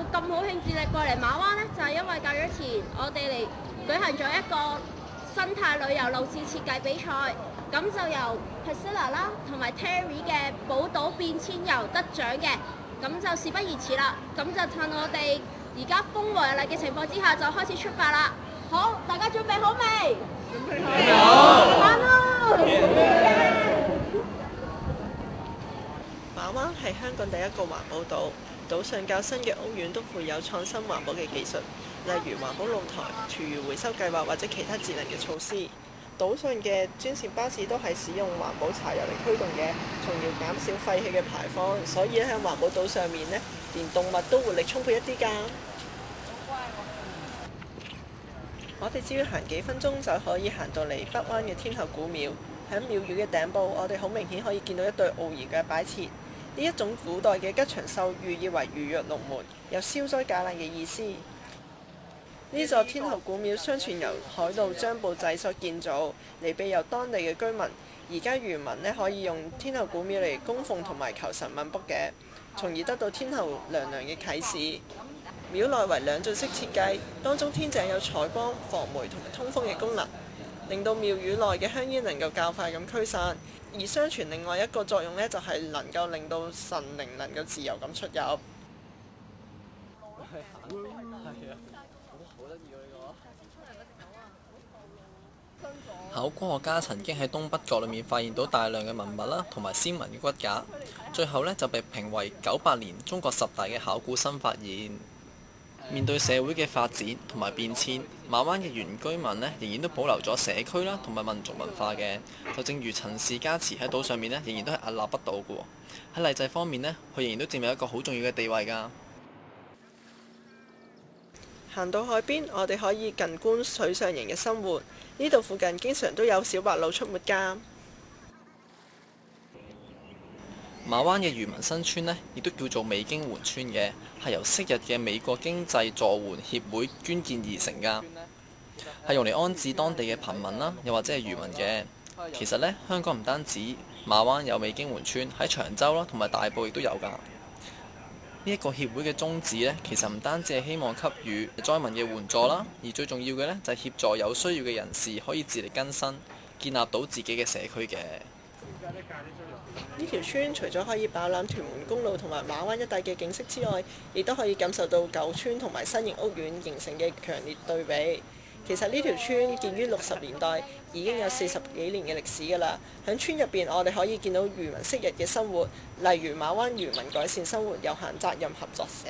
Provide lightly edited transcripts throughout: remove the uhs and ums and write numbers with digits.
會咁好興致力過嚟馬灣呢？就係因為較早前我哋嚟舉行咗一個生態旅遊路線設計比賽，咁就由 Priscilla 啦同埋 Terry 嘅寶島變遷遊得獎嘅，咁就事不宜遲啦，咁就趁我哋而家風和日麗嘅情況之下，就開始出發啦。好，大家準備好未？準備好。翻咯！馬灣係香港第一個環保島，島上較新嘅屋苑都附有創新環保嘅技術，例如環保露台、廚餘回收計劃或者其他節能嘅措施。島上嘅專線巴士都係使用環保柴油嚟驅動嘅，從而減少廢氣嘅排放，所以喺環保島上面呢，連動物都活力充沛一啲㗎。我哋只要行幾分鐘就可以行到嚟北灣嘅天后古廟。喺廟宇嘅頂部，我哋好明顯可以見到一對傲兒嘅擺設。呢一種古代嘅吉祥獸寓意為如若龍門，有消災解難嘅意思。呢座天后古廟相傳由海盜張保仔所建造，嚟庇佑當地嘅居民。而家漁民呢，可以用天后古廟嚟供奉同埋求神問卜嘅，從而得到天后娘娘嘅啟示。廟內為兩進式設計，當中天井有採光、防霉同埋通風嘅功能，令到廟宇內嘅香煙能夠較快咁驅散。而相傳另外一個作用呢，就係能夠令到神靈能夠自由咁出入。考古學家曾經喺東北角裏面發現到大量嘅文物啦，同埋先民嘅骨架，最後呢，就被評為98年中國10大嘅考古新發現。面對社會嘅發展同埋變遷，馬灣嘅原居民呢，仍然都保留咗社區啦同埋民族文化嘅，就正如陳氏家祠喺島上面呢，仍然都係屹立不倒嘅喎。喺禮制方面呢，佢仍然都佔有一個好重要嘅地位㗎。行到海邊，我哋可以近觀水上人嘅生活。呢度附近經常都有小白鷺出沒㗎。馬灣嘅漁民新村呢，亦都叫做美經援村嘅，係由昔日嘅美國經濟助援協會捐建而成㗎，係用嚟安置當地嘅貧民啦，又或者係漁民嘅。其實呢，香港唔單止馬灣有美經援村，喺長洲啦同埋大埔亦都有㗎。呢一個協會嘅宗旨呢，其實唔單止係希望給予災民嘅援助啦，而最重要嘅呢，就係協助有需要嘅人士可以自力更生，建立到自己嘅社區嘅。呢條村除咗可以飽覽屯門公路同埋馬灣一帶嘅景色之外，亦都可以感受到舊村同埋新型屋苑形成嘅強烈對比。其實呢條村建於60年代，已經有40幾年嘅歷史㗎啦。喺村入邊，我哋可以見到漁民昔日嘅生活，例如馬灣漁民改善生活有限責任合作社。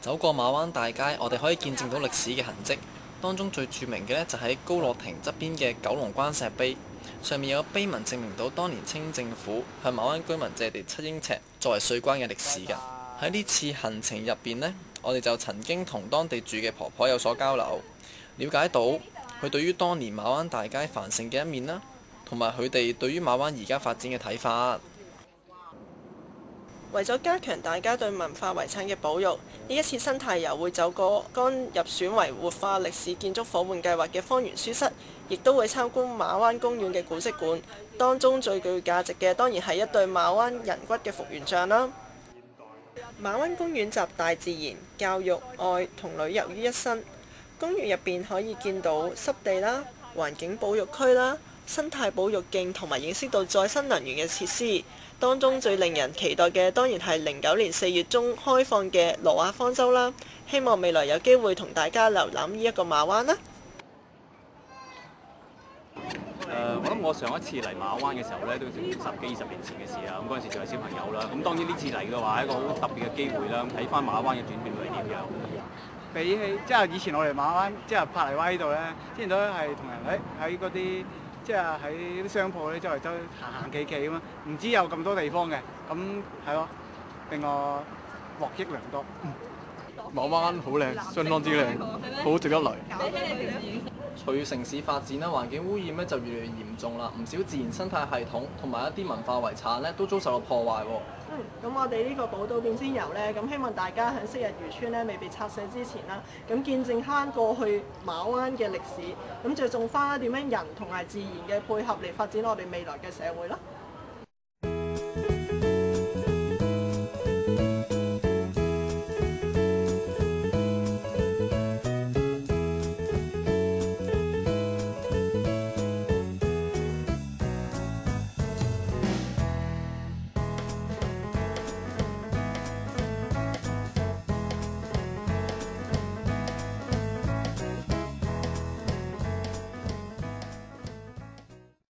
走過馬灣大街，我哋可以見證到歷史嘅痕跡。當中最著名嘅呢，就喺高樂亭側邊嘅九龍關石碑，上面有碑文證明到當年清政府向馬灣居民借地7英尺作為稅關嘅歷史㗎。喺呢次行程入邊呢，我哋就曾經同當地住嘅婆婆有所交流。了解到佢對於當年馬灣大街繁盛嘅一面啦，同埋佢哋對於馬灣而家發展嘅睇法。為咗加強大家對文化遺產嘅保育，呢一次生態遊會走過剛入選為活化歷史建築伙伴計劃嘅方圓書室，亦都會參觀馬灣公園嘅古蹟館。當中最具價值嘅當然係一對馬灣人骨嘅復原像啦。馬灣公園集大自然、教育、愛同旅遊於一身。公園入邊可以見到濕地啦、環境保育區啦、生態保育徑同埋認識到再生能源嘅設施。當中最令人期待嘅當然係09年4月中開放嘅挪亞方舟啦。希望未來有機會同大家瀏覽呢一個馬灣啦。我諗我上一次嚟馬灣嘅時候呢，都成10幾20年前嘅事啦。咁嗰陣時仲有小朋友啦。咁當然呢次嚟嘅話係一個好特別嘅機會啦。咁睇翻馬灣嘅轉變會係點樣？比起即係以前我嚟馬灣，即係柏麗灣呢度咧，之前都係同人喺嗰啲即係喺啲商鋪咧周圍行行企企咁啊，唔知有咁多地方嘅，咁係咯，令我獲益良多。馬灣好靚，相當之靚，好值得嚟。隨住城市發展啦，環境污染咧就越嚟越嚴重啦，唔少自然生態系統同埋一啲文化遺產咧都遭受到破壞喎。咁我哋呢個寶島變遷遊呢，咁希望大家喺昔日漁村呢未被拆卸之前啦，咁見證翻過去馬灣嘅歷史，咁着重翻點樣人同埋自然嘅配合嚟發展我哋未來嘅社會咯。